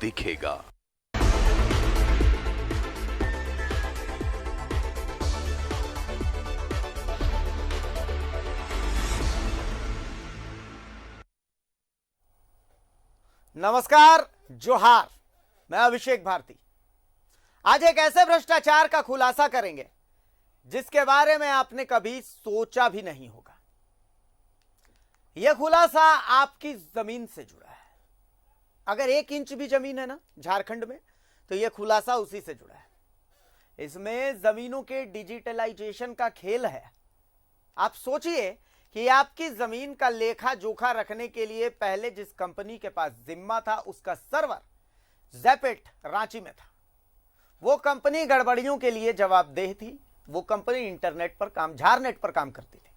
दिखेगा। नमस्कार, जोहार। मैं अभिषेक भारती। आज एक ऐसे भ्रष्टाचार का खुलासा करेंगे जिसके बारे में आपने कभी सोचा भी नहीं होगा। यह खुलासा आपकी जमीन से जुड़ा है। अगर 1 इंच भी जमीन है ना झारखंड में, तो यह खुलासा उसी से जुड़ा है। इसमें जमीनों के डिजिटलाइजेशन का खेल है। आप सोचिए कि आपकी जमीन का लेखा जोखा रखने के लिए पहले जिस कंपनी के पास जिम्मा था, उसका सर्वर ज़ेपिट रांची में था। वो कंपनी गड़बड़ियों के लिए जवाबदेह थी। वो कंपनी इंटरनेट पर काम, झारनेट पर काम करती थी।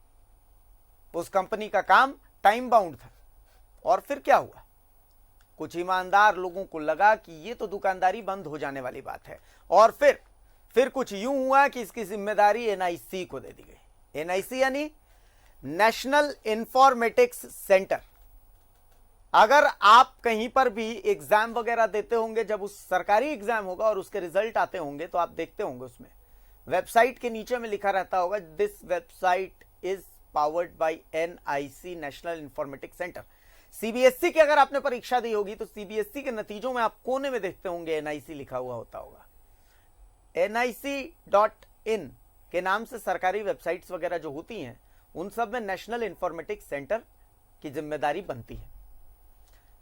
उस कंपनी का काम टाइम बाउंड था। और फिर क्या हुआ? कुछ ईमानदार लोगों को लगा कि ये तो दुकानदारी बंद हो जाने वाली बात है। और फिर कुछ यूं हुआ कि इसकी जिम्मेदारी एनआईसी को दे दी गई। एनआईसी यानी नेशनल इंफॉर्मेटिक्स सेंटर। अगर आप कहीं पर भी एग्जाम वगैरह देते होंगे, जब उस सरकारी एग्जाम होगा और उसके रिजल्ट आते होंगे, तो आप देखते होंगे उसमें वेबसाइट के नीचे में लिखा रहता होगा, this website is powered by NIC, national informatics centre. CBSE की अगर आपने परीक्षा दी होगी तो सीबीएसई के नतीजों में आप कोने में देखते होंगे एनआईसी लिखा हुआ होता होगा। nic.in के नाम से सरकारी वेबसाइट्स वगैरह जो होती हैं, उन सब में नेशनल इंफॉर्मेटिक्स सेंटर की जिम्मेदारी बनती है।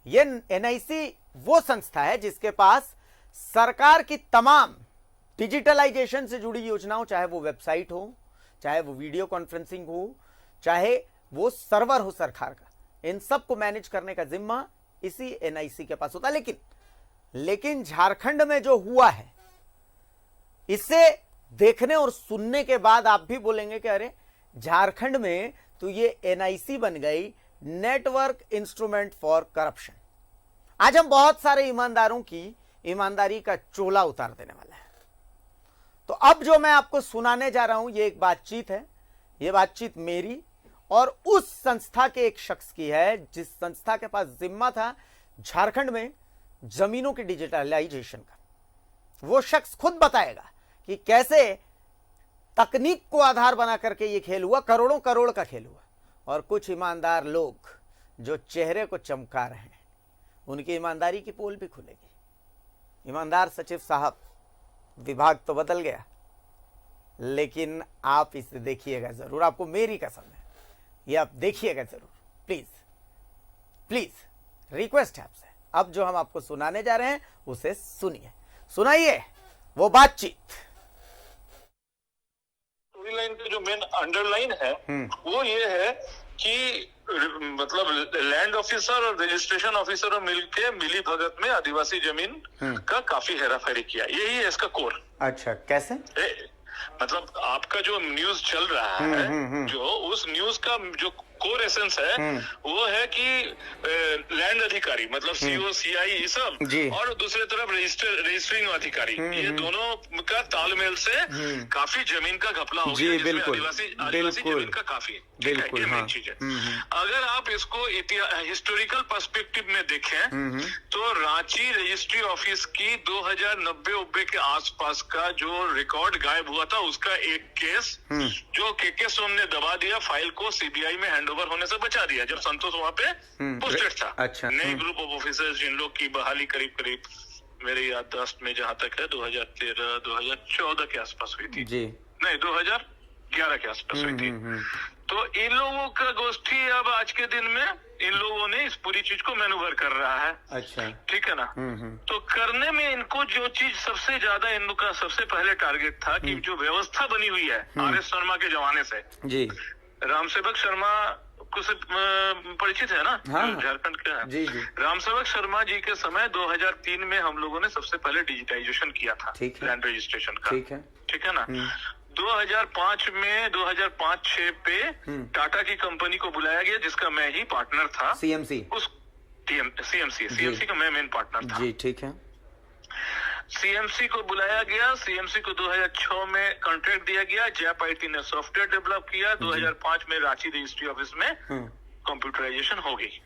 यह एनआईसी वो संस्था है जिसके पास सरकार की तमाम डिजिटलाइजेशन से जुड़ी योजनाओं, चाहे वो वेबसाइट हो, चाहे वो वीडियो कॉन्फ्रेंसिंग हो, चाहे वो सर्वर हो सरकार का, इन सब को मैनेज करने का जिम्मा इसी एनआईसी के पास होता है। लेकिन झारखंड में जो हुआ है, इसे देखने और सुनने के बाद आप भी बोलेंगे कि अरे झारखंड में तो ये एनआईसी बन गई, नेटवर्क इंस्ट्रूमेंट फॉर करप्शन। आज हम बहुत सारे ईमानदारों की ईमानदारी का चोला उतार देने वाला है। तो अब जो मैं आपको सुनाने जा रहा हूं, ये एक बातचीत है। ये बातचीत मेरी और उस संस्था के एक शख्स की है जिस संस्था के पास जिम्मा था झारखंड में जमीनों के डिजिटलाइजेशन का। वो शख्स खुद बताएगा कि कैसे तकनीक को आधार बना करके ये खेल हुआ, करोड़ों करोड़ का खेल हुआ। और कुछ ईमानदार लोग जो चेहरे को चमका रहे हैं, उनकी ईमानदारी की पोल भी खुलेगी। ईमानदार सचिव साहब, विभाग तो बदल गया, लेकिन आप इसे देखिएगा जरूर। आपको मेरी कसम है, ये आप देखिएगा जरूर। प्लीज प्लीज रिक्वेस्ट है आपसे। अब जो हम आपको सुनाने जा रहे हैं उसे सुनिए, सुनाइए वो बातचीत। लाइन का जो मेन अंडरलाइन है वो ये है कि मतलब लैंड ऑफिसर और रजिस्ट्रेशन ऑफिसर मिलके मिली भगत में आदिवासी जमीन का काफी हेराफेरी किया। यही है इसका कोर। अच्छा, कैसे? मतलब आपका जो न्यूज चल रहा है, जो उस न्यूज का जो कोर एसेंस है वो है कि लैंड अधिकारी मतलब सीओ सीआई ये सब, और दूसरे तरफ रजिस्ट्रिंग अधिकारी, ये दोनों का तालमेल से काफी जमीन का घपला हो गया, जिसमें आदिवासी जमीन का काफी मेन चीज है। अगर आप इसको हिस्टोरिकल पर्सपेक्टिव में देखें तो रांची रजिस्ट्री ऑफिस की 2090 के आसपास का जो रिकॉर्ड गायब हुआ था, उसका एक केस जो के सोन ने दबा दिया, फाइल को सीबीआई में हैंडओवर होने से बचा दिया जब संतोष वहां पे पोस्टेड था। अच्छा। नई ग्रुप ऑफ ऑफिसर्स जिन लोग की बहाली करीब मेरे याददाश्त में जहां तक है 2013-2014 के आसपास हुई थी जी, नहीं 2011 के आसपास हुई थी। तो इन लोगों का गोष्ठी अब आज के दिन में इन लोगों ने इस पूरी चीज को मैनूवर कर रहा है। अच्छा, ठीक है ना। तो करने में इनको जो चीज सबसे ज्यादा इन लोग का सबसे पहले टारगेट था कि जो व्यवस्था बनी हुई है आर.एस. शर्मा के जमाने से जी, रामसेवक शर्मा को से परिचित है ना, झारखंड के हैं जी। रामसेवक शर्मा जी के समय 2003 में हम लोगों ने सबसे पहले डिजिटाइजेशन किया था लैंड रजिस्ट्रेशन का। ठीक है ना। 2005 में 2005-06 पे टाटा की कंपनी को बुलाया गया जिसका मैं ही पार्टनर था। सीएमसी का मैं मेन पार्टनर था जी। ठीक है। सीएमसी को बुलाया गया। सीएमसी को 2006 में कॉन्ट्रैक्ट दिया गया। जैप आईटी ने सॉफ्टवेयर डेवलप किया। 2005 में रांची रजिस्ट्री ऑफिस में कंप्यूटराइजेशन हो गई।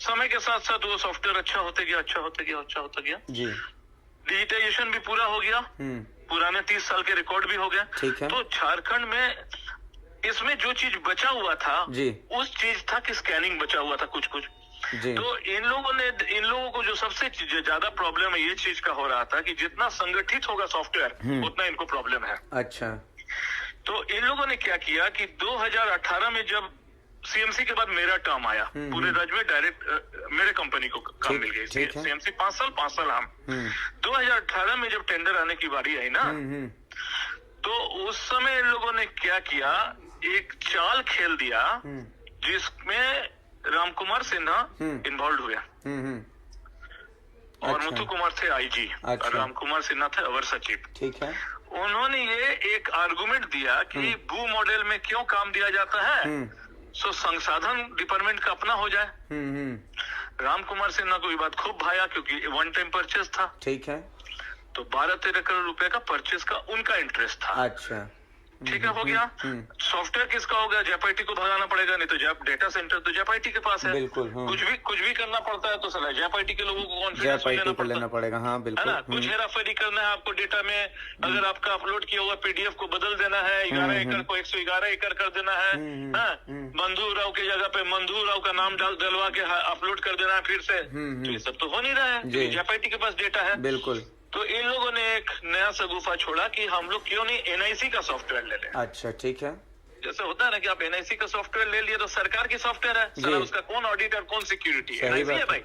समय के साथ साथ वो सॉफ्टवेयर अच्छा होते गया जी। डिजिटाइजेशन भी पूरा हो गया, पुराने 30 साल के रिकॉर्ड भी हो गया। ठीक है। तो झारखंड में इसमें जो चीज बचा हुआ था जी, उस चीज था कि स्कैनिंग बचा हुआ था कुछ जी। तो इन लोगों को जो सबसे ज्यादा प्रॉब्लम है ये चीज का हो रहा था कि जितना संगठित होगा सॉफ्टवेयर उतना इनको प्रॉब्लम है। अच्छा। तो इन लोगों ने क्या किया कि 2018 में जब सीएमसी के बाद मेरा टर्म आया, पूरे राज्य में डायरेक्ट मेरे कंपनी को काम मिल गई। सीएमसी 5 साल हम 2018 में जब टेंडर आने की बारी आई ना, तो उस समय इन लोगों ने क्या किया, एक चाल खेल दिया जिसमें रामकुमार सिन्हा इन्वॉल्व हुए और अच्छा। मुथु कुमार थे आईजी अच्छा। और रामकुमार सिन्हा थे अवर सचिव। ठीक है। उन्होंने ये एक आर्गुमेंट दिया कि भू मॉडल में क्यों काम दिया जाता है, सो संसाधन डिपार्टमेंट का अपना हो जाए। रामकुमार सिन्हा को ये बात खूब भाया क्योंकि वन टाइम परचेज था। ठीक है। तो 12-13 करोड़ रुपए का परचेज का उनका इंटरेस्ट था। अच्छा। ठीक है, हो गया। सॉफ्टवेयर किसका हो गया, जैपाईटी को भगाना पड़ेगा, नहीं तो डेटा सेंटर तो जैपाईटी के पास है। बिल्कुल। कुछ भी करना पड़ता है तो सलाह जैपाईटी के लोगों को कॉन्फिडेंस लेना पड़ेगा। हाँ बिल्कुल, है ना। कुछ हेराफेरी करना है आपको डेटा में, अगर आपका अपलोड किया हुआ पीडीएफ को बदल देना है, 11 एकड़ को 111 एकड़ कर देना है, बंधु राव की जगह पे मंधु राव का नाम डलवा के अपलोड कर देना है फिर से, तो ये सब तो हो नहीं रहा है, जैपाईटी के पास डेटा है। बिल्कुल। तो इन लोगों ने एक नया सगुफा छोड़ा कि हम लोग क्यों नहीं एनआईसी का सॉफ्टवेयर ले लें। अच्छा, ठीक है। जैसे होता है ना कि आप एनआईसी का सॉफ्टवेयर ले लिए तो सरकार की सॉफ्टवेयर है, सारा उसका कौन ऑडिटर कौन सिक्योरिटी, एनआईसी है भाई।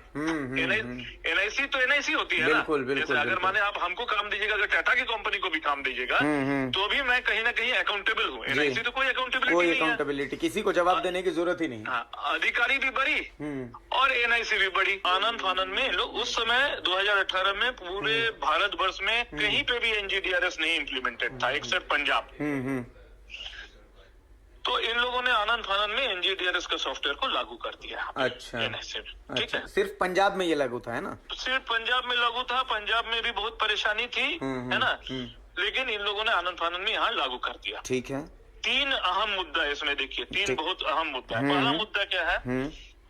एनआईसी तो एनआईसी होती है ना। जैसे अगर माने आप हमको काम दीजिएगा, अगर टाटा की कंपनी को भी काम दीजिएगा तो भी मैं कहीं ना कहीं अकाउंटेबल हूँ। एनआईसी तो कोई अकाउंटेबिलिटी किसी को जवाब देने की जरूरत ही नहीं। अधिकारी भी बड़ी और एनआईसी भी बड़ी। आनंद फानंद में लोग उस समय 2018 में पूरे भारत वर्ष में कहीं पे भी एनजीडीआरएस नहीं इम्प्लीमेंटेड था एक्सेप्ट पंजाब। तो इन लोगों ने आनंद फानंद में एनजीडीआरएस के सॉफ्टवेयर को लागू कर दिया। अच्छा। ठीक है। सिर्फ पंजाब में ये लागू था, है ना? सिर्फ पंजाब में लागू था, पंजाब में भी बहुत परेशानी थी, है ना। लेकिन इन लोगों ने आनंद फानंद में यहाँ लागू कर दिया। ठीक है। 3 अहम मुद्दा है इसमें, देखिए 3 बहुत अहम मुद्दा है। पहला मुद्दा क्या है,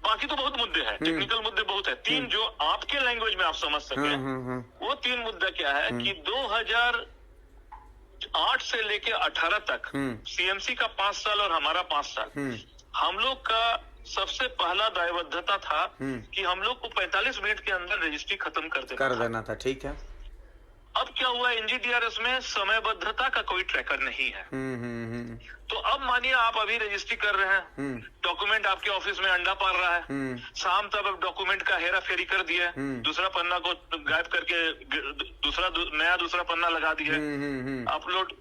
बाकी तो बहुत मुद्दे हैं, टेक्निकल मुद्दे बहुत है। 3 जो आपके लैंग्वेज में आप समझ सके, वो 3 मुद्दा क्या है कि 2008 से लेके 18 तक सीएमसी का 5 साल और हमारा 5 साल, हम लोग का सबसे पहला दायबद्धता था कि हम लोग को 45 मिनट के अंदर रजिस्ट्री खत्म कर देना था। ठीक है। अब क्या हुआ, एनजीडीआरएस में समयबद्धता का कोई ट्रैकर नहीं है। तो अब मानिए आप अभी रजिस्ट्री कर रहे हैं, डॉक्यूमेंट आपके ऑफिस में अंडा पार रहा है, शाम तक अब डॉक्यूमेंट का हेरा फेरी कर दिया, दूसरा पन्ना को गायब करके दूसरा पन्ना लगा दिया, अपलोड।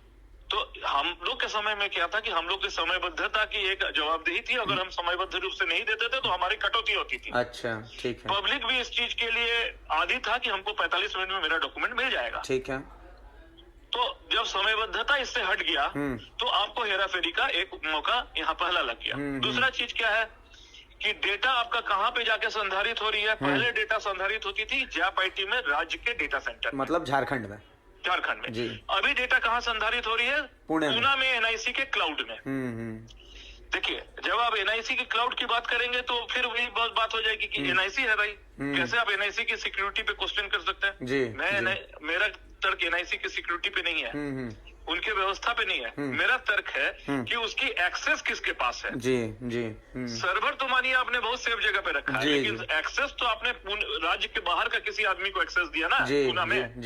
तो हम लोग के समय में क्या था कि हम लोग की समयबद्धता की एक जवाबदेही थी, अगर हम समयबद्ध रूप से नहीं देते थे तो हमारी कटौती होती थी। अच्छा, ठीक है। पब्लिक भी इस चीज के लिए आदी था कि हमको 45 मिनट में मेरा डॉक्यूमेंट मिल जाएगा। ठीक है। तो जब समयबद्धता इससे हट गया तो आपको हेराफेरी का एक मौका यहाँ पहला लग गया। दूसरा चीज क्या है कि डेटा आपका कहाँ पे जाके संधारित हो रही है। पहले डेटा संधारित होती थी जैपाईटी में, राज्य के डेटा सेंटर, मतलब झारखंड में जी। अभी डेटा कहाँ संधारित हो रही है, पूना में एनआईसी के क्लाउड में। देखिए जब आप एनआईसी के क्लाउड की बात करेंगे तो फिर वही बात हो जाएगी कि एनआईसी है भाई, कैसे आप एनआईसी की सिक्योरिटी पे क्वेश्चन कर सकते हैं। मेरा तर्क एनआईसी की सिक्योरिटी पे नहीं है, उनके व्यवस्था पे नहीं है। मेरा तर्क है कि उसकी एक्सेस किसके पास है। सर्वर तो मानिए आपने बहुत सेफ जगह पे रखा है, लेकिन एक्सेस तो आपने राज्य के बाहर का किसी आदमी को एक्सेस दिया ना पूना में।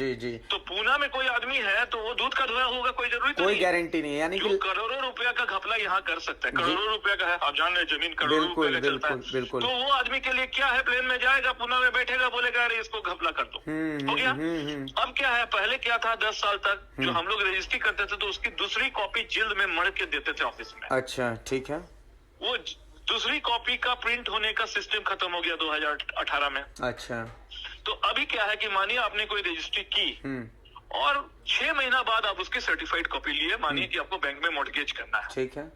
तो पूना में कोई आदमी है तो वो दूध का धुआं होगा, कोई जरूरी तो कोई गारंटी नहीं है। यानी कि करोड़ों रुपया का घपला यहाँ कर सकता है, करोड़ों रुपया का है, आप जान रहे जमीन करोड़ों रुपया का चलता है। तो वो आदमी के लिए क्या है, प्लेन में जाएगा, पूना में बैठेगा, बोलेगा अरे इसको घपला कर दो, हो गया। अब क्या है, पहले क्या था 10 साल तक जो हम लोग रजिस्ट्री करते थे तो उसकी दूसरी कॉपी जिल्द में मढ़ के देते थे ऑफिस में। अच्छा, ठीक है। वो दूसरी कॉपी का प्रिंट होने का सिस्टम खत्म हो गया 2018 में। अच्छा। तो अभी क्या है कि मानिए आपने कोई रजिस्ट्री की और 6 महीना बाद आप उसकी सर्टिफाइड कॉपी लिए, मानिए कि आपको बैंक में मॉर्गेज करना है। ठीक है।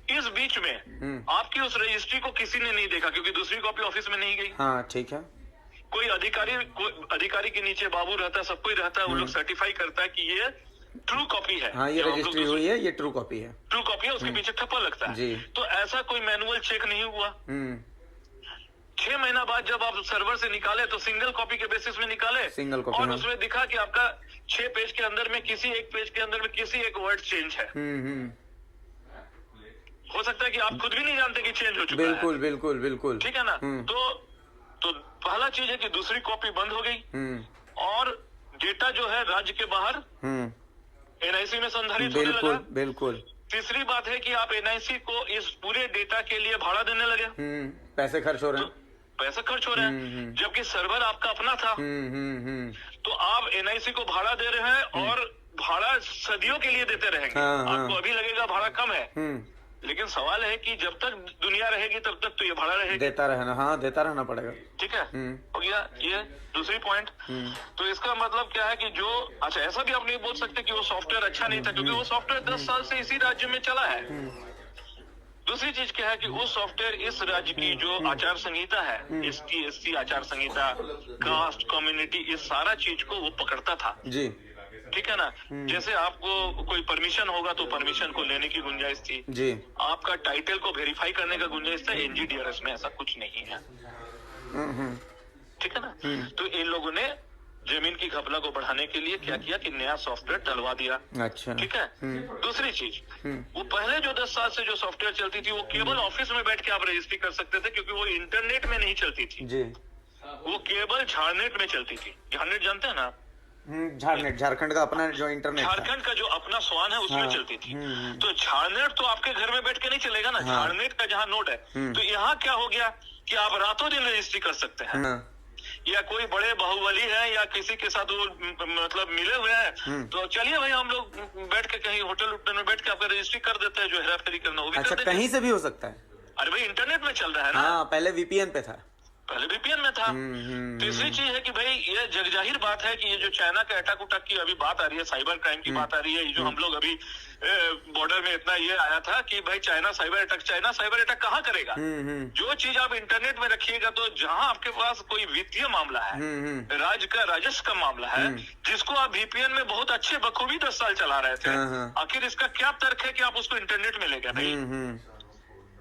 इस बीच में आपकी उस रजिस्ट्री को किसी ने नहीं देखा क्योंकि दूसरी कॉपी ऑफिस में नहीं गई। हाँ, ठीक है। कोई अधिकारी के नीचे बाबू रहता है, सब कोई रहता है, वो लोग सर्टिफाई करता है कि ये ट्रू कॉपी है। हाँ, ये रजिस्ट्री हुई है, ये ट्रू कॉपी है। ट्रू कॉपी है, उसके पीछे ठप्पा लगता है जी। तो ऐसा कोई मैनुअल चेक नहीं हुआ। 6 महीना बाद जब आप सर्वर से निकाले तो सिंगल कॉपी के बेसिस में निकाले, सिंगल कॉपी, और उसमें दिखा कि आपका 6 पेज के अंदर में किसी एक पेज के अंदर में किसी एक वर्ड चेंज है। हो सकता है कि आप खुद भी नहीं जानते कि चेंज हो चुका है। बिल्कुल बिल्कुल बिल्कुल, ठीक है ना। तो पहला चीज है कि दूसरी कॉपी बंद हो गई और डेटा जो है राज्य के बाहर एनआईसी में संधारित होने लगा। बिल्कुल। तीसरी बात है कि आप एनआईसी को इस पूरे डेटा के लिए भाड़ा देने लगे। पैसे खर्च हो रहे हैं, पैसे खर्च हो रहे हैं, जबकि सर्वर आपका अपना था। तो आप एनआईसी को भाड़ा दे रहे हैं और भाड़ा सदियों के लिए देते रहेंगे। आपको अभी लगेगा भाड़ा कम है, लेकिन सवाल है कि जब तक दुनिया रहेगी तब तक तो ये भाड़ा रहेगा, देता रहना। हाँ, देता रहना पड़ेगा। ठीक है, हो गया ये दूसरी पॉइंट। तो इसका मतलब क्या है कि जो अच्छा, ऐसा भी आप नहीं बोल सकते कि वो सॉफ्टवेयर अच्छा नहीं था, क्योंकि वो सॉफ्टवेयर 10 साल से इसी राज्य में चला है। दूसरी चीज क्या है कि वो सॉफ्टवेयर इस राज्य की जो आचार संहिता है, एसटी एससी आचार संहिता, कास्ट, कम्युनिटी, इस सारा चीज को वो पकड़ता था जी। ठीक है ना। जैसे आपको कोई परमिशन होगा तो परमिशन को लेने की गुंजाइश थी जी। आपका टाइटल को वेरीफाई करने का गुंजाइश था। एनजीडीआरएस में ऐसा कुछ नहीं है। ठीक है ना। तो इन लोगों ने जमीन की घपला को बढ़ाने के लिए क्या किया कि नया सॉफ्टवेयर डलवा दिया। अच्छा, ठीक है। दूसरी चीज, वो पहले जो 10 साल से जो सॉफ्टवेयर चलती थी वो केवल ऑफिस में बैठ के आप रजिस्ट्री कर सकते थे, क्योंकि वो इंटरनेट में नहीं चलती थी जी। वो केवल झारनेट में चलती थी। झारनेट जानते हैं ना? झारनेट, झारखंड का अपना जो इंटरनेट, झारखंड का जो अपना स्वान है उसमें चलती थी। तो झारनेट तो आपके घर में बैठ के नहीं चलेगा ना। झारनेट का जहाँ नोट है, तो यहाँ क्या हो गया कि आप रातों दिन रजिस्ट्री कर सकते हैं। या कोई बड़े बाहुबली है या किसी के साथ वो मतलब मिले हुए हैं, तो चलिए भाई हम लोग बैठ के कहीं होटल में बैठ के आपका रजिस्ट्री कर देते हैं, जो हेरा फेरी करना वो भी कर देते हैं। कहीं से भी हो सकता है। अरे भाई इंटरनेट में चल रहा है ना। हाँ, पहले वीपीएन पे था। पहले वीपीएन में था। तीसरी चीज है कि भाई ये जगजाहिर बात है कि ये जो चाइना के अटैक उटैक की अभी बात आ रही है, साइबर क्राइम की बात आ रही है, ये जो हम लोग अभी बॉर्डर में इतना ये आया था कि भाई चाइना साइबर अटैक कहाँ करेगा। जो चीज आप इंटरनेट में रखिएगा, तो जहाँ आपके पास कोई वित्तीय मामला है, राज्य का राजस्व का मामला है, जिसको आप वीपीएन में बहुत अच्छे बखूबी 10 साल चला रहे थे, आखिर इसका क्या तर्क है कि आप उसको इंटरनेट में ले गए। नहीं,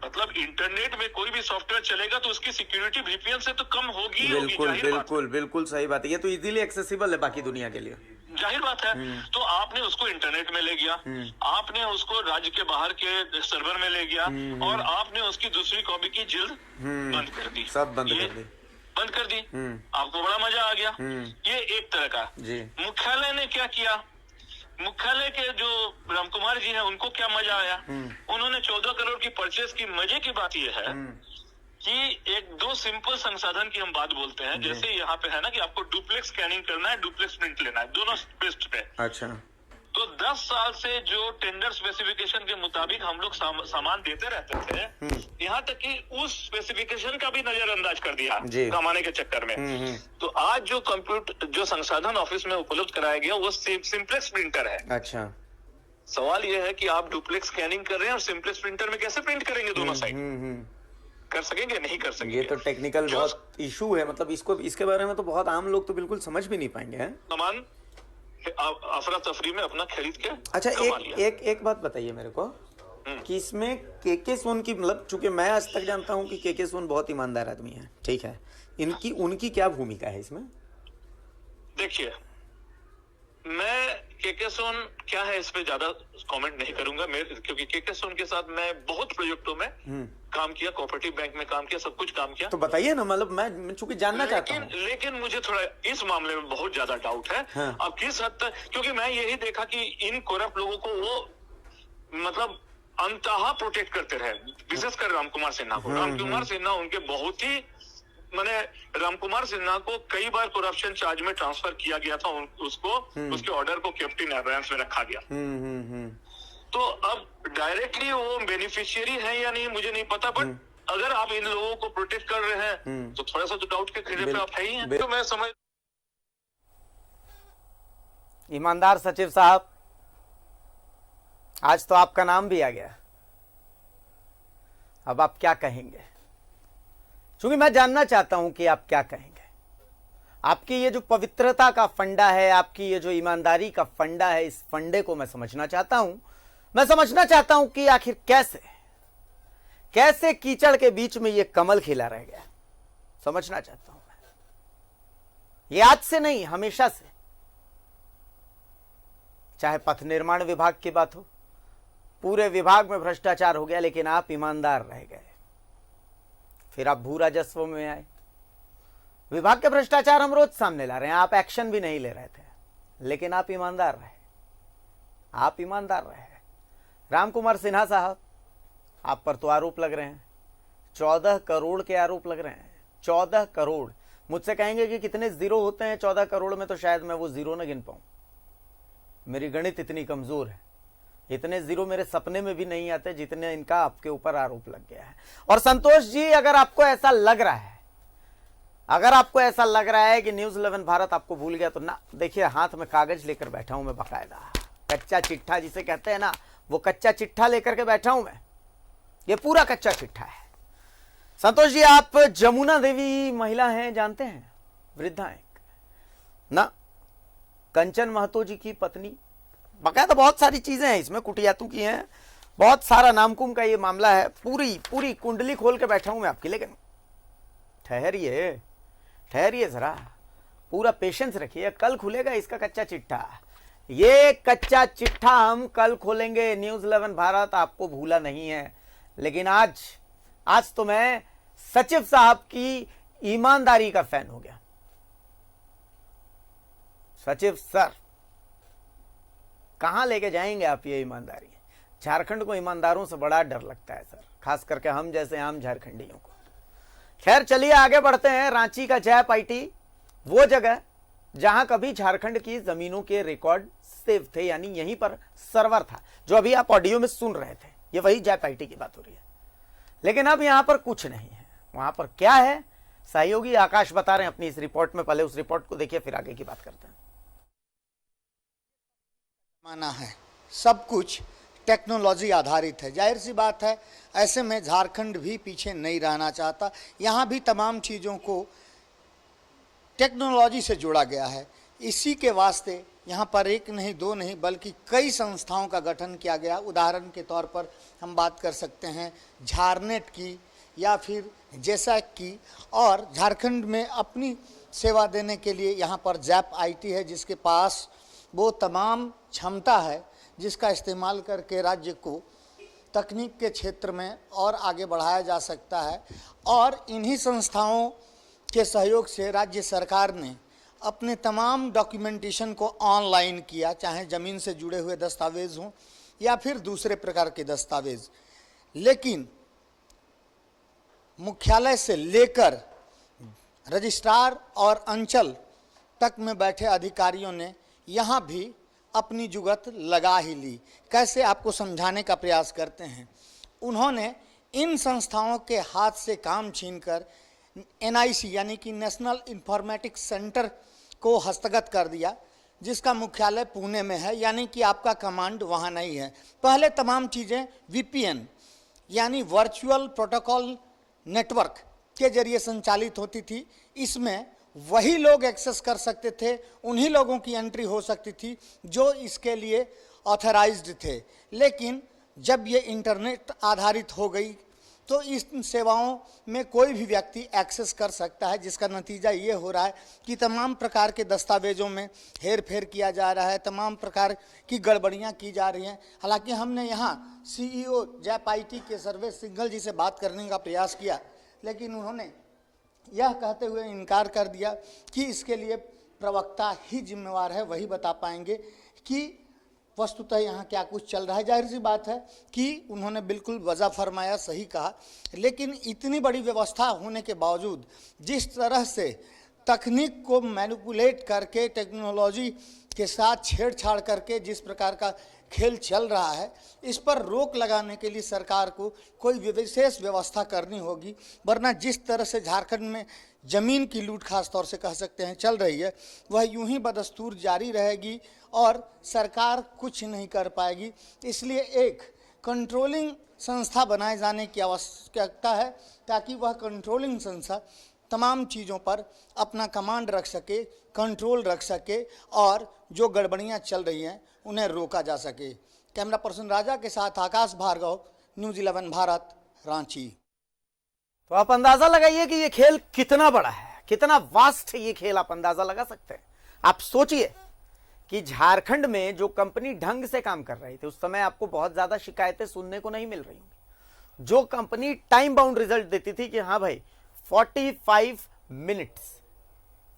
मतलब इंटरनेट में कोई भी सॉफ्टवेयर चलेगा तो उसकी सिक्योरिटी वीपीएन से तो कम होगी। बिल्कुल सही बात है। ये तो इजीली एक्सेसिबल है बाकी दुनिया के लिए, जाहिर बात है। तो आपने उसको इंटरनेट में ले गया, आपने उसको राज्य के बाहर के सर्वर में ले गया, और आपने उसकी दूसरी कॉपी की जिल्द बंद कर दी, सब बंद कर दी। आपको बड़ा मजा आ गया। ये एक तरह का। मुख्यालय ने क्या किया, मुख्यालय के जो रामकुमार जी हैं उनको क्या मजा आया, उन्होंने 14 करोड़ की परचेज की। मजे की बात यह है कि एक दो सिंपल संसाधन की हम बात बोलते हैं, जैसे यहाँ पे है ना कि आपको डुप्लेक्स स्कैनिंग करना है, डुप्लेक्स प्रिंट लेना है, दोनों बेस्ट पे। अच्छा। तो 10 साल से जो टेंडर स्पेसिफिकेशन के मुताबिक हम लोग सामान देते रहते थे, यहाँ तक कि उस स्पेसिफिकेशन का भी नजरअंदाज कर दिया कमाने के चक्कर में। तो आज जो कंप्यूटर जो संसाधन ऑफिस में उपलब्ध कराया गया वो सिंपलेक्स प्रिंटर है। अच्छा। सवाल यह है कि आप डुप्लेक्स स्कैनिंग कर रहे हैं और सिंपलेक्स प्रिंटर में कैसे प्रिंट करेंगे दोनों साइड? कर सकेंगे? नहीं कर सकेंगे। ये तो टेक्निकल बहुत इशू है, मतलब इसके बारे में तो बहुत आम लोग तो बिल्कुल समझ भी नहीं पाएंगे। सामान अफरा तफरी में अपना खरीद के। अच्छा, एक बात बताइए मेरे को कि इसमें केके सोन की, मतलब चूंकि मैं आज तक जानता हूं कि केके सोन बहुत ईमानदार आदमी है, ठीक है, उनकी क्या भूमिका है इसमें? देखिए, मैं केके सोन क्या है इस पे ज्यादा कमेंट नहीं करूंगा, क्योंकि केके सोन के साथ मैं बहुत प्रोजेक्टों में काम किया, कोऑपरेटिव बैंक में काम किया, सब कुछ काम किया। तो बताइए ना, मतलब मैं चूंकि जानना चाहता हूं। लेकिन मुझे थोड़ा इस मामले में बहुत ज्यादा डाउट है। हाँ। अब किस हद तक, क्योंकि मैं यही देखा कि इन करप्ट लोगों को वो मतलब अंततः प्रोटेक्ट करते रहे, विशेषकर रामकुमार सिन्हा को। रामकुमार सिन्हा उनके बहुत ही, मैंने रामकुमार सिन्हा को कई बार करप्शन चार्ज में ट्रांसफर किया गया था, उसको उसके ऑर्डर को कैप्टन एब्राहम्स में रखा गया। तो अब डायरेक्टली वो बेनिफिशियरी है या नहीं मुझे नहीं पता, बट अगर आप इन लोगों को प्रोटेक्ट कर रहे हैं तो थोड़ा सा तो डाउट के घेरे पे आप है ही हैं। तो मैं समझ, ईमानदार सचिव साहब, आज तो आपका नाम भी आ गया, अब आप क्या कहेंगे? क्योंकि मैं जानना चाहता हूं कि आप क्या कहेंगे। आपकी ये जो पवित्रता का फंडा है, आपकी ये जो ईमानदारी का फंडा है, इस फंडे को मैं समझना चाहता हूं। मैं समझना चाहता हूं कि आखिर कैसे कीचड़ के बीच में ये कमल खिला रह गया। समझना चाहता हूं मैं। ये आज से नहीं, हमेशा से। चाहे पथ निर्माण विभाग की बात हो, पूरे विभाग में भ्रष्टाचार हो गया, लेकिन आप ईमानदार रह गए। फिर आप भू राजस्व में आए। विभाग के भ्रष्टाचार हम रोज सामने ला रहे हैं, आप एक्शन भी नहीं ले रहे थे, लेकिन आप ईमानदार रहे। आप ईमानदार रहे। राम कुमार सिन्हा साहब, आप पर तो आरोप लग रहे हैं, 14 करोड़ के आरोप लग रहे हैं। 14 करोड़। मुझसे कहेंगे कि कितने जीरो होते हैं 14 करोड़ में, तो शायद मैं वो जीरो न गिन पाऊं। मेरी गणित इतनी कमजोर है। इतने जीरो मेरे सपने में भी नहीं आते जितने इनका आपके ऊपर आरोप लग गया है। और संतोष जी, अगर आपको ऐसा लग रहा है, अगर आपको ऐसा लग रहा है कि न्यूज़ 11 भारत आपको भूल गया, तो ना, देखिए हाथ में कागज लेकर बैठा हूं मैं, बकायदा कच्चा चिट्ठा जिसे कहते हैं ना, वो कच्चा चिट्ठा लेकर के बैठा हूं मैं। ये पूरा कच्चा चिट्ठा है। संतोष जी, आप जमुना देवी महिला हैं, जानते हैं, वृद्धा हैं ना, कंचन महतो जी की पत्नी। बकायदा बहुत सारी चीजें हैं इसमें, कुटियातू की हैं, बहुत सारा नामकुम का ये मामला है। पूरी कुंडली खोल के बैठा हूं मैं आपकी। लेकिन ठहरिए जरा, पूरा पेशेंस रखिए, कल खुलेगा इसका कच्चा चिट्ठा। ये कच्चा चिट्ठा हम कल खोलेंगे। न्यूज़ 11 भारत आपको भूला नहीं है। लेकिन आज तो मैं सचिव साहब की ईमानदारी का फैन हो गया। सचिव सर, कहां लेके जाएंगे आप ये ईमानदारी? झारखंड को ईमानदारों से बड़ा डर लगता है सर, खास करके हम जैसे आम झारखंडियों को। खैर, चलिए आगे बढ़ते हैं। रांची का जैप आईटी, वो जगह जहां कभी झारखंड की जमीनों के रिकॉर्ड सेव थे, यानी यहीं पर सर्वर था, जो अभी आप ऑडियो में सुन रहे थे, ये वही जैप आईटी की बात हो रही है। लेकिन अब यहां पर कुछ नहीं है। वहां पर क्या है, सहयोगी आकाश बता रहे हैं अपनी इस रिपोर्ट में। पहले उस रिपोर्ट को देखिए, फिर आगे की बात करते हैं। माना है, सब कुछ टेक्नोलॉजी आधारित है। जाहिर सी बात है, ऐसे में झारखंड भी पीछे नहीं रहना चाहता। यहाँ भी तमाम चीज़ों को टेक्नोलॉजी से जोड़ा गया है। इसी के वास्ते यहाँ पर एक नहीं, दो नहीं, बल्कि कई संस्थाओं का गठन किया गया। उदाहरण के तौर पर हम बात कर सकते हैं झारनेट की या फिर जेसैक की। और झारखंड में अपनी सेवा देने के लिए यहाँ पर जैप आईटी है, जिसके पास वो तमाम क्षमता है जिसका इस्तेमाल करके राज्य को तकनीक के क्षेत्र में और आगे बढ़ाया जा सकता है। और इन्हीं संस्थाओं के सहयोग से राज्य सरकार ने अपने तमाम डॉक्यूमेंटेशन को ऑनलाइन किया, चाहे ज़मीन से जुड़े हुए दस्तावेज हों या फिर दूसरे प्रकार के दस्तावेज। लेकिन मुख्यालय से लेकर रजिस्ट्रार और अंचल तक में बैठे अधिकारियों ने यहाँ भी अपनी जुगत लगा ही ली। कैसे, आपको समझाने का प्रयास करते हैं। उन्होंने इन संस्थाओं के हाथ से काम छीनकर एनआईसी यानी कि नेशनल इंफॉर्मेटिक्स सेंटर को हस्तगत कर दिया, जिसका मुख्यालय पुणे में है, यानी कि आपका कमांड वहाँ नहीं है। पहले तमाम चीज़ें वीपीएन यानी वर्चुअल प्रोटोकॉल नेटवर्क के जरिए संचालित होती थी। इसमें वही लोग एक्सेस कर सकते थे, उन्हीं लोगों की एंट्री हो सकती थी जो इसके लिए ऑथराइज्ड थे। लेकिन जब ये इंटरनेट आधारित हो गई तो इस सेवाओं में कोई भी व्यक्ति एक्सेस कर सकता है, जिसका नतीजा ये हो रहा है कि तमाम प्रकार के दस्तावेजों में हेर फेर किया जा रहा है, तमाम प्रकार की गड़बड़ियां की जा रही हैं। हालांकि हमने यहाँ सीईओ जैप आईटी के सर्वेश सिंघल जी से बात करने का प्रयास किया, लेकिन उन्होंने यह कहते हुए इनकार कर दिया कि इसके लिए प्रवक्ता ही जिम्मेवार है, वही बता पाएंगे कि वस्तुतः यहाँ क्या कुछ चल रहा है। जाहिर सी बात है कि उन्होंने बिल्कुल वजह फरमाया, सही कहा। लेकिन इतनी बड़ी व्यवस्था होने के बावजूद जिस तरह से तकनीक को मैनिपुलेट करके, टेक्नोलॉजी के साथ छेड़छाड़ करके जिस प्रकार का खेल चल रहा है, इस पर रोक लगाने के लिए सरकार को कोई विशेष व्यवस्था करनी होगी। वरना जिस तरह से झारखंड में ज़मीन की लूट खास तौर से कह सकते हैं चल रही है, वह यूं ही बदस्तूर जारी रहेगी और सरकार कुछ नहीं कर पाएगी। इसलिए एक कंट्रोलिंग संस्था बनाए जाने की आवश्यकता है, ताकि वह कंट्रोलिंग संस्था तमाम चीज़ों पर अपना कमांड रख सके, कंट्रोल रख सके और जो गड़बड़ियां चल रही हैं उन्हें रोका जा सके। कैमरा पर्सन राजा के साथ आकाश भार्गव, न्यूज़ 11 भारत, रांची। तो आप अंदाजा लगाइए कि ये खेल कितना बड़ा है, कितना वास्ट है ये खेल, आप अंदाजा लगा सकते हैं। आप सोचिए कि झारखंड में जो कंपनी ढंग से काम कर रही थी उस समय आपको बहुत ज्यादा शिकायतें सुनने को नहीं मिल रही होंगी। जो कंपनी टाइम बाउंड रिजल्ट देती थी कि हाँ भाई 45 मिनट्स,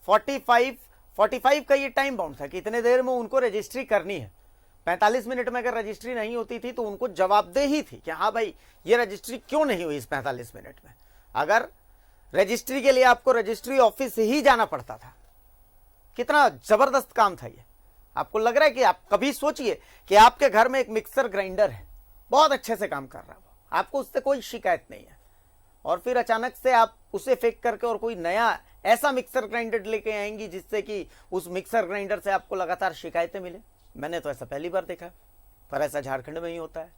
45 का ये टाइम बाउंड था कि इतने देर में उनको रजिस्ट्री करनी है। 45 मिनट में अगर रजिस्ट्री नहीं होती थी तो उनको जवाबदेही थी कि हाँ भाई ये रजिस्ट्री क्यों नहीं हुई इस 45 मिनट में। अगर रजिस्ट्री के लिए आपको रजिस्ट्री ऑफिस ही जाना पड़ता था, कितना जबरदस्त काम था ये। आपको लग रहा है कि आप कभी सोचिए कि आपके घर में एक मिक्सर ग्राइंडर है, बहुत अच्छे से काम कर रहा है, आपको उससे कोई शिकायत नहीं है, और फिर अचानक से आप उसे फेंक करके और कोई नया ऐसा मिक्सर ग्राइंडर लेके आएंगी जिससे कि उस मिक्सर ग्राइंडर से आपको लगातार शिकायतें मिले। मैंने तो ऐसा पहली बार देखा, पर ऐसा झारखंड में ही होता है।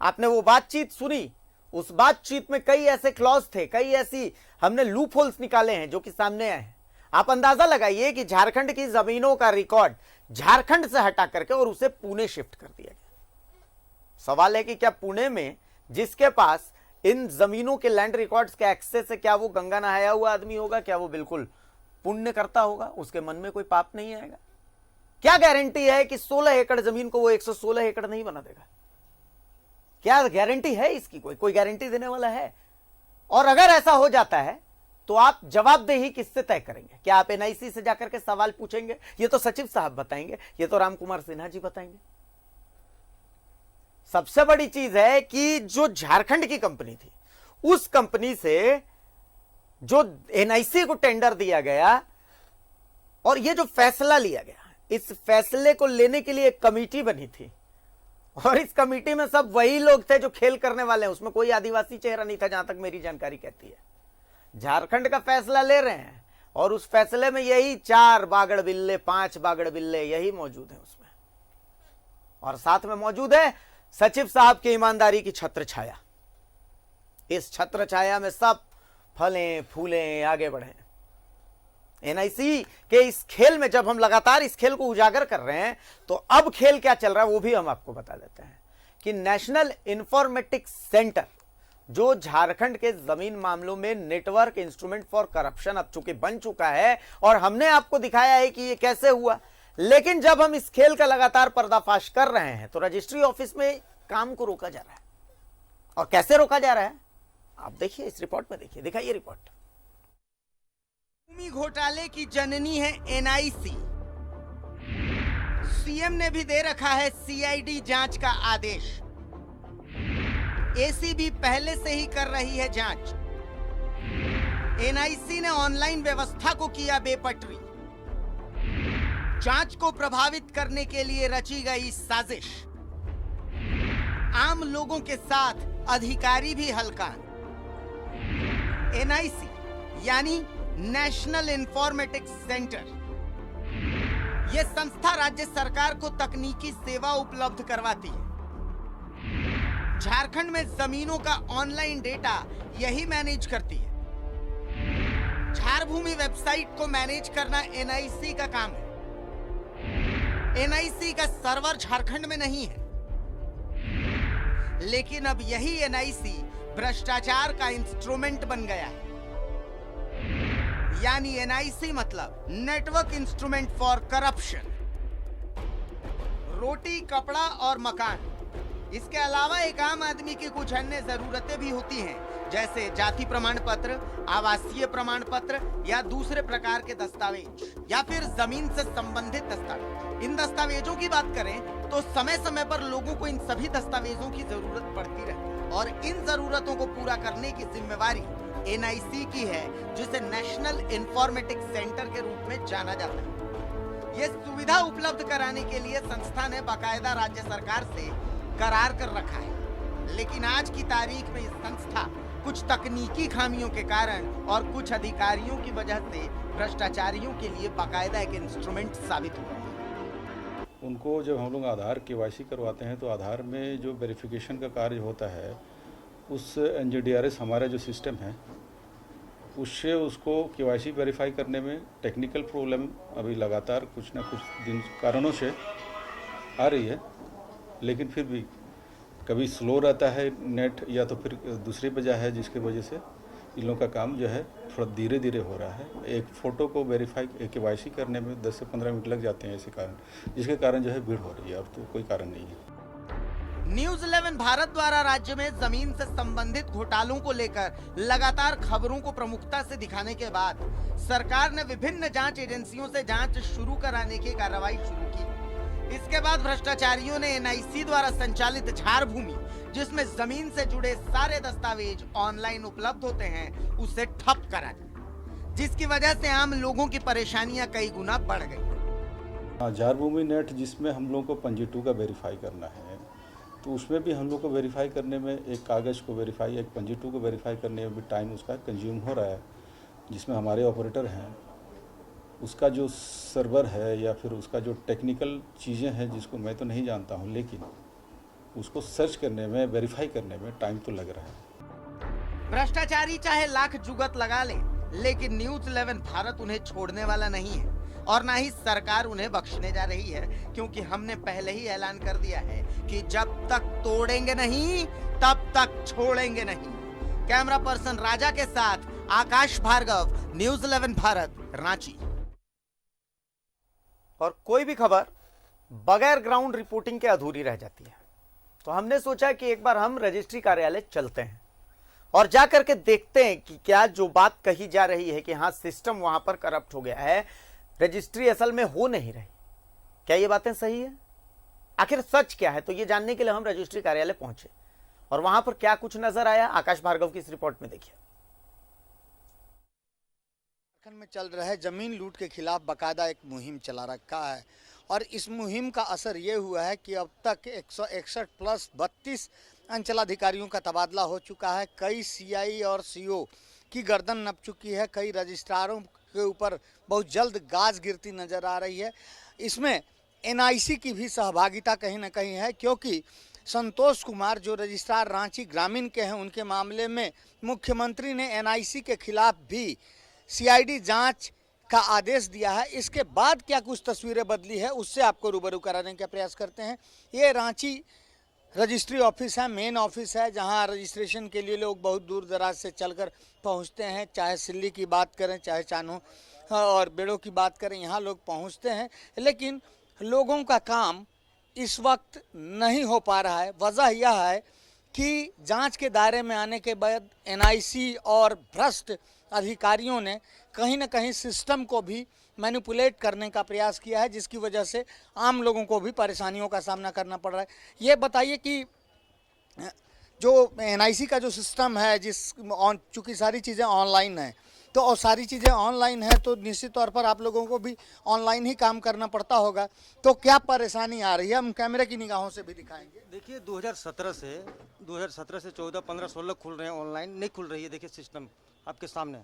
आपने वो बातचीत सुनी, उस बातचीत में कई ऐसे क्लॉज थे, कई ऐसी हमने लूप होल्स निकाले हैं जो कि सामने आए हैं। आप अंदाजा लगाइए कि झारखंड की जमीनों का रिकॉर्ड झारखंड से हटा करके और उसे पुणे शिफ्ट कर दिया गया। सवाल है कि क्या पुणे में जिसके पास इन जमीनों के लैंड रिकॉर्ड्स के एक्सेस है, क्या वो गंगा नहाया हुआ आदमी होगा? क्या वो बिल्कुल पुण्य करता होगा? उसके मन में कोई पाप नहीं आएगा? क्या गारंटी है कि 16 एकड़ जमीन को वो 116 एकड़ नहीं बना देगा? क्या गारंटी है इसकी? कोई गारंटी देने वाला है? और अगर ऐसा हो जाता है तो आप जवाबदेही किससे तय करेंगे? क्या आप एनआईसी से जाकर के सवाल पूछेंगे? ये तो सचिव साहब बताएंगे, ये तो राम कुमार सिन्हा जी बताएंगे। सबसे बड़ी चीज है कि जो झारखंड की कंपनी थी, उस कंपनी से जो एनआईसी को टेंडर दिया गया और ये जो फैसला लिया गया, इस फैसले को लेने के लिए एक कमेटी बनी थी और इस कमेटी में सब वही लोग थे जो खेल करने वाले हैं। उसमें कोई आदिवासी चेहरा नहीं था, जहां तक मेरी जानकारी कहती है। झारखंड का फैसला ले रहे हैं और उस फैसले में यही 4 बागड़ बिल्ले, 5 बागड़ बिल्ले यही मौजूद है उसमें, और साथ में मौजूद है सचिव साहब की ईमानदारी की छत्र छाया। इस छत्र छाया में सब फलें फूलें आगे बढ़े। एनआईसी के इस खेल में जब हम लगातार इस खेल को उजागर कर रहे हैं तो अब खेल क्या चल रहा है वो भी हम आपको बता देते हैं कि नेशनल इंफॉर्मेटिक्स सेंटर, जो झारखंड के जमीन मामलों में नेटवर्क इंस्ट्रूमेंट फॉर करप्शन अब चूंकि बन चुका है और हमने आपको दिखाया है कि ये कैसे हुआ, लेकिन जब हम इस खेल का लगातार पर्दाफाश कर रहे हैं तो रजिस्ट्री ऑफिस में काम को रोका जा रहा है। और कैसे रोका जा रहा है आप देखिए, इस रिपोर्ट में देखिए, दिखाइए रिपोर्ट। भूमि घोटाले की जननी है एनआईसी। सीएम ने भी दे रखा है सीआईडी जांच का आदेश। एसीबी पहले से ही कर रही है जांच। एनआईसी ने ऑनलाइन व्यवस्था को किया बेपटरी। जांच को प्रभावित करने के लिए रची गई साजिश। आम लोगों के साथ अधिकारी भी हलकान। एनआईसी यानी नेशनल इंफॉर्मेटिक्स सेंटर, यह संस्था राज्य सरकार को तकनीकी सेवा उपलब्ध करवाती है। झारखंड में जमीनों का ऑनलाइन डेटा यही मैनेज करती है। झारभूमि वेबसाइट को मैनेज करना एनआईसी का काम है। एनआईसी का सर्वर झारखंड में नहीं है, लेकिन अब यही एनआईसी भ्रष्टाचार का इंस्ट्रूमेंट बन गया है। यानी एनआईसी मतलब नेटवर्क इंस्ट्रूमेंट फॉर करप्शन। रोटी, कपड़ा और मकान, इसके अलावा एक आम आदमी की कुछ अन्य जरूरतें भी होती हैं, जैसे जाति प्रमाण पत्र, आवासीय प्रमाण पत्र या दूसरे प्रकार के दस्तावेज, या फिर जमीन से संबंधित दस्तावेज। इन दस्तावेजों की बात करें तो समय समय पर लोगों को इन सभी दस्तावेजों की जरूरत पड़ती रहती है और इन जरूरतों को पूरा करने की जिम्मेवारी एनआईसी की है, जिसे नेशनल इंफॉर्मेटिक्स सेंटर के रूप में जाना जाता है। ये सुविधा उपलब्ध कराने के लिए संस्था ने बाकायदा राज्य सरकार से करार कर रखा है, लेकिन आज की तारीख में ये संस्था कुछ तकनीकी खामियों के कारण और कुछ अधिकारियों की वजह से भ्रष्टाचारियों के लिए बाकायदा एक इंस्ट्रूमेंट साबित हुआ है। उनको जब हम लोग आधार केवाईसी करवाते हैं तो आधार में जो वेरिफिकेशन का कार्य होता है, उस एनजीडीआरएस हमारा जो सिस्टम है उससे उसको केवाईसी वेरीफाई करने में टेक्निकल प्रॉब्लम अभी लगातार कुछ ना कुछ दिन कारणों से आ रही है, लेकिन फिर भी कभी स्लो रहता है नेट या तो फिर दूसरी वजह है जिसकी वजह से इन लोगों का काम जो है थोड़ा धीरे धीरे हो रहा है। एक फ़ोटो को वेरीफाई केवाईसी करने में 10 से 15 मिनट लग जाते हैं ऐसे कारण, जिसके कारण जो है भीड़ हो रही है, और तो कोई कारण नहीं है। न्यूज 11 भारत द्वारा राज्य में जमीन से संबंधित घोटालों को लेकर लगातार खबरों को प्रमुखता से दिखाने के बाद सरकार ने विभिन्न जांच एजेंसियों से जांच शुरू कराने की कार्रवाई शुरू की। इसके बाद भ्रष्टाचारियों ने एनआईसी द्वारा संचालित झारभूमि, जिसमें जमीन से जुड़े सारे दस्तावेज ऑनलाइन उपलब्ध होते हैं, उसे ठप करा दिया, जिसकी वजह से आम लोगों की परेशानियां कई गुना बढ़ गई। झारभूमि नेट जिसमें हम लोग को पंजी 2 का वेरीफाई करना है, तो उसमें भी हम लोग को वेरीफाई करने में एक कागज़ को वेरीफाई, एक पंजी 2 को वेरीफाई करने में भी टाइम उसका कंज्यूम हो रहा है, जिसमें हमारे ऑपरेटर हैं, उसका जो सर्वर है या फिर उसका जो टेक्निकल चीज़ें हैं जिसको मैं तो नहीं जानता हूं, लेकिन उसको सर्च करने में, वेरीफाई करने में टाइम तो लग रहा है। भ्रष्टाचारी चाहे लाख जुगत लगा ले, लेकिन न्यूज 11 भारत उन्हें छोड़ने वाला नहीं है और ना ही सरकार उन्हें बख्शने जा रही है, क्योंकि हमने पहले ही ऐलान कर दिया है कि जब तक तोड़ेंगे नहीं तब तक छोड़ेंगे नहीं। कैमरा पर्सन राजा के साथ आकाश भार्गव, न्यूज 11 भारत, रांची। और कोई भी खबर बगैर ग्राउंड रिपोर्टिंग के अधूरी रह जाती है, तो हमने सोचा कि एक बार हम रजिस्ट्री कार्यालय चलते हैं और जाकर के देखते हैं कि क्या जो बात कही जा रही है कि हाँ सिस्टम वहां पर करप्ट हो गया है, रजिस्ट्री असल में हो नहीं रही, क्या ये बातें सही है? आखिर सच क्या है? तो ये जानने के लिए हम रजिस्ट्री कार्यालय पहुंचे और वहां पर क्या कुछ नजर आया, आकाश भार्गव की इस रिपोर्ट में देखिए। झारखंड में चल रहे जमीन लूट के खिलाफ बाकायदा एक मुहिम चला रखा है और इस मुहिम का असर ये हुआ है कि अब तक 161 प्लस 32 अंचलाधिकारियों का तबादला हो चुका है। कई सीआई और सीओ की गर्दन नप चुकी है। कई रजिस्ट्रारों के ऊपर बहुत जल्द गाज गिरती नजर आ रही है। इसमें एनआईसी की भी सहभागिता कहीं ना कहीं है, क्योंकि संतोष कुमार जो रजिस्ट्रार रांची ग्रामीण के हैं, उनके मामले में मुख्यमंत्री ने एनआईसी के खिलाफ भी सीआईडी जांच का आदेश दिया है। इसके बाद क्या कुछ तस्वीरें बदली है, उससे आपको रूबरू कराने का प्रयास करते हैं। ये रांची रजिस्ट्री ऑफिस है, मेन ऑफिस है, जहां रजिस्ट्रेशन के लिए लोग बहुत दूर दराज से चलकर पहुंचते हैं। चाहे सिल्ली की बात करें, चाहे चानो और बेड़ो की बात करें, यहाँ लोग पहुंचते हैं, लेकिन लोगों का काम इस वक्त नहीं हो पा रहा है। वजह यह है कि जांच के दायरे में आने के बाद एनआईसी और भ्रष्ट अधिकारियों ने कहीं ना कहीं सिस्टम को भी मैनिपुलेट करने का प्रयास किया है, जिसकी वजह से आम लोगों को भी परेशानियों का सामना करना पड़ रहा है। ये बताइए कि जो एनआईसी का जो सिस्टम है, चूँकि सारी चीज़ें ऑनलाइन हैं, तो और सारी चीज़ें ऑनलाइन है तो निश्चित तौर पर आप लोगों को भी ऑनलाइन ही काम करना पड़ता होगा, तो क्या परेशानी आ रही है? हम कैमरे की निगाहों से भी दिखाएंगे। देखिए 2017 से 14, 15, 16 खुल रहे हैं, ऑनलाइन नहीं खुल रही है। देखिए सिस्टम आपके सामने,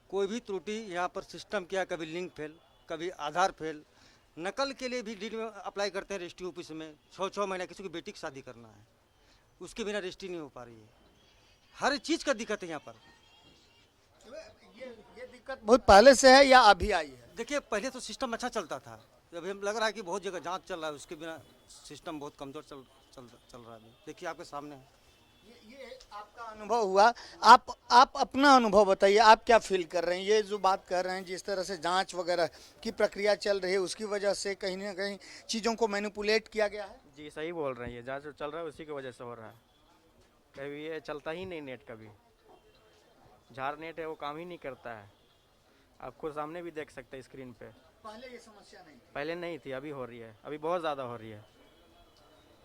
कोई भी त्रुटि यहाँ पर सिस्टम क्या, कभी लिंक फेल, कभी आधार फेल। नकल के लिए भी डील में अप्लाई करते हैं रजिस्ट्री ऑफिस में। 6 महीना किसी की बेटी की शादी करना है, उसके बिना रजिस्ट्री नहीं हो पा रही है। हर चीज़ का दिक्कत है यहाँ पर। ये दिक्कत बहुत पहले से है या अभी आई है? देखिए पहले तो सिस्टम अच्छा चलता था, अभी हम लग रहा है कि बहुत जगह जांच चल रहा है, उसके बिना सिस्टम बहुत कमज़ोर चल रहा है। देखिए आपके सामने है। ये आपका अनुभव हुआ, आप अपना अनुभव बताइए, आप क्या फील कर रहे हैं? ये जो बात कर रहे हैं, जिस तरह से जांच वगैरह की प्रक्रिया चल रही है, उसकी वजह से कहीं ना कहीं चीज़ों को मैनिपुलेट किया गया है। जी सही बोल रहे हैं, ये जांच चल रहा है उसी की वजह से हो रहा है। कभी ये चलता ही नहीं नेट, कभी झार नेट है वो काम ही नहीं करता है। आप खुद सामने भी देख सकते हैं स्क्रीन पे। पहले ये समस्या नहीं थी? पहले नहीं थी, अभी हो रही है, अभी बहुत ज़्यादा हो रही है।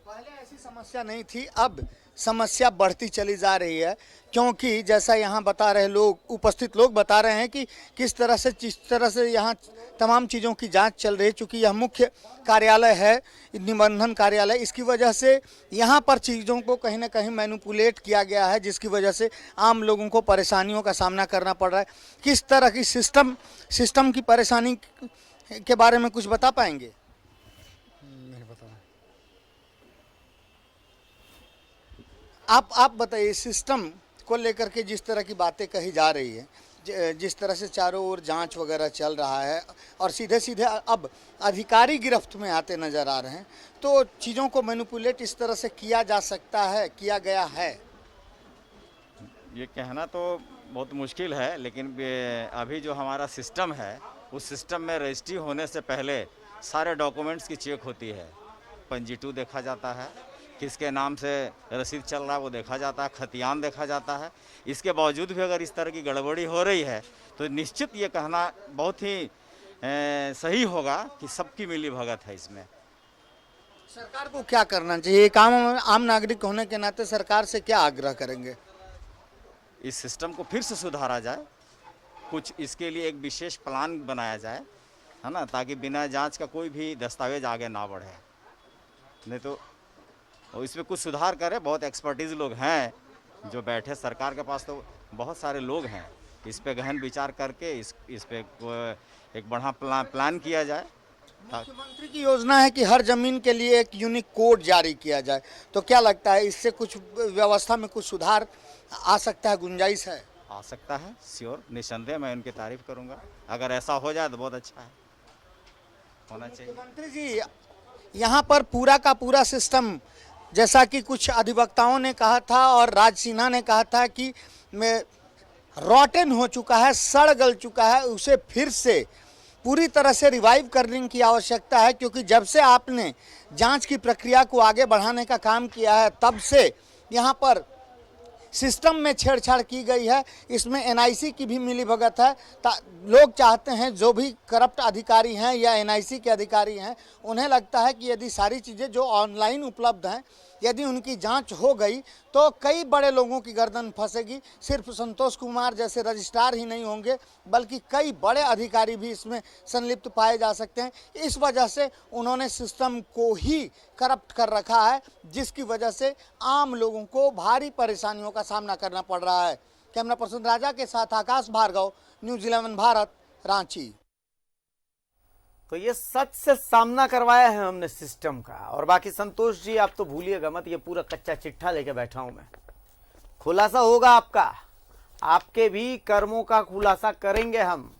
पहले ऐसी समस्या नहीं थी, अब समस्या बढ़ती चली जा रही है, क्योंकि जैसा यहाँ बता रहे लोग, उपस्थित लोग बता रहे हैं कि किस तरह से यहाँ तमाम चीज़ों की जांच चल रही है। चूँकि यह मुख्य कार्यालय है, निबंधन कार्यालय, इसकी वजह से यहाँ पर चीज़ों को कहीं ना कहीं मैनिपुलेट किया गया है, जिसकी वजह से आम लोगों को परेशानियों का सामना करना पड़ रहा है। किस तरह की सिस्टम की परेशानी के बारे में कुछ बता पाएंगे? आप बताइए, सिस्टम को लेकर के जिस तरह की बातें कही जा रही है, जिस तरह से चारों ओर जांच वगैरह चल रहा है और सीधे सीधे अब अधिकारी गिरफ्त में आते नज़र आ रहे हैं, तो चीज़ों को मैनिपुलेट इस तरह से किया जा सकता है, किया गया है? ये कहना तो बहुत मुश्किल है, लेकिन अभी जो हमारा सिस्टम है उस सिस्टम में रजिस्ट्री होने से पहले सारे डॉक्यूमेंट्स की चेक होती है। पंजी 2 देखा जाता है, किसके नाम से रसीद चल रहा है वो देखा जाता है, खतियान देखा जाता है। इसके बावजूद भी अगर इस तरह की गड़बड़ी हो रही है तो निश्चित ये कहना बहुत ही सही होगा कि सबकी मिली भगत है इसमें। सरकार को क्या करना चाहिए? एक आम नागरिक होने के नाते सरकार से क्या आग्रह करेंगे? इस सिस्टम को फिर से सुधारा जाए, कुछ इसके लिए एक विशेष प्लान बनाया जाए, है ना, ताकि बिना जांच का कोई भी दस्तावेज आगे ना बढ़े। नहीं तो और इसमें कुछ सुधार करें। बहुत एक्सपर्टीज़ लोग हैं जो बैठे, सरकार के पास तो बहुत सारे लोग हैं। इस पे गहन विचार करके इस पे एक बढ़ा प्लान किया जाए। मुख्यमंत्री की योजना है कि हर जमीन के लिए एक यूनिक कोड जारी किया जाए, तो क्या लगता है इससे कुछ व्यवस्था में कुछ सुधार आ सकता है, गुंजाइश है? आ सकता है, श्योर, निसंदेह मैं उनकी तारीफ करूंगा। अगर ऐसा हो जाए तो बहुत अच्छा है, होना चाहिए। मुख्यमंत्री जी, यहाँ पर पूरा का पूरा सिस्टम, जैसा कि कुछ अधिवक्ताओं ने कहा था और राज सिन्हा ने कहा था कि रॉटन हो चुका है, सड़ गल चुका है, उसे फिर से पूरी तरह से रिवाइव करने की आवश्यकता है, क्योंकि जब से आपने जांच की प्रक्रिया को आगे बढ़ाने का काम किया है तब से यहाँ पर सिस्टम में छेड़छाड़ की गई है। इसमें एनआईसी की भी मिलीभगत है। लोग चाहते हैं, जो भी करप्ट अधिकारी हैं या एनआईसी के अधिकारी हैं, उन्हें लगता है कि यदि सारी चीज़ें जो ऑनलाइन उपलब्ध हैं, यदि उनकी जांच हो गई तो कई बड़े लोगों की गर्दन फंसेगी। सिर्फ संतोष कुमार जैसे रजिस्ट्रार ही नहीं होंगे, बल्कि कई बड़े अधिकारी भी इसमें संलिप्त पाए जा सकते हैं। इस वजह से उन्होंने सिस्टम को ही करप्ट कर रखा है, जिसकी वजह से आम लोगों को भारी परेशानियों का सामना करना पड़ रहा है। कैमरा पर्सन राजा के साथ आकाश भार्गव, न्यूज़ 11 भारत, रांची। तो ये सच से सामना करवाया है हमने सिस्टम का। और बाकी संतोष जी, आप तो भूलिएगा मत, ये पूरा कच्चा चिट्ठा लेके बैठा हूं मैं। खुलासा होगा आपका, आपके भी कर्मों का खुलासा करेंगे हम,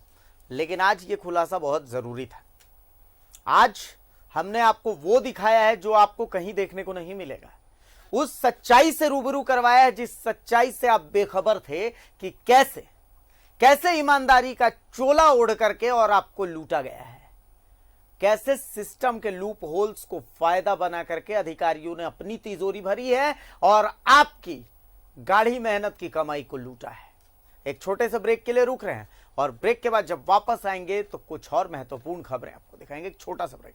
लेकिन आज ये खुलासा बहुत जरूरी था। आज हमने आपको वो दिखाया है जो आपको कहीं देखने को नहीं मिलेगा। उस सच्चाई से रूबरू करवाया है जिस सच्चाई से आप बेखबर थे कि कैसे ईमानदारी का चोला ओढ़ करके और आपको लूटा गया है, कैसे सिस्टम के लूप होल्स को फायदा बना करके अधिकारियों ने अपनी तिजोरी भरी है और आपकी गाढ़ी मेहनत की कमाई को लूटा है। एक छोटे से ब्रेक के लिए रुक रहे हैं और ब्रेक के बाद जब वापस आएंगे तो कुछ और महत्वपूर्ण खबरें आपको दिखाएंगे। एक छोटा सा ब्रेक।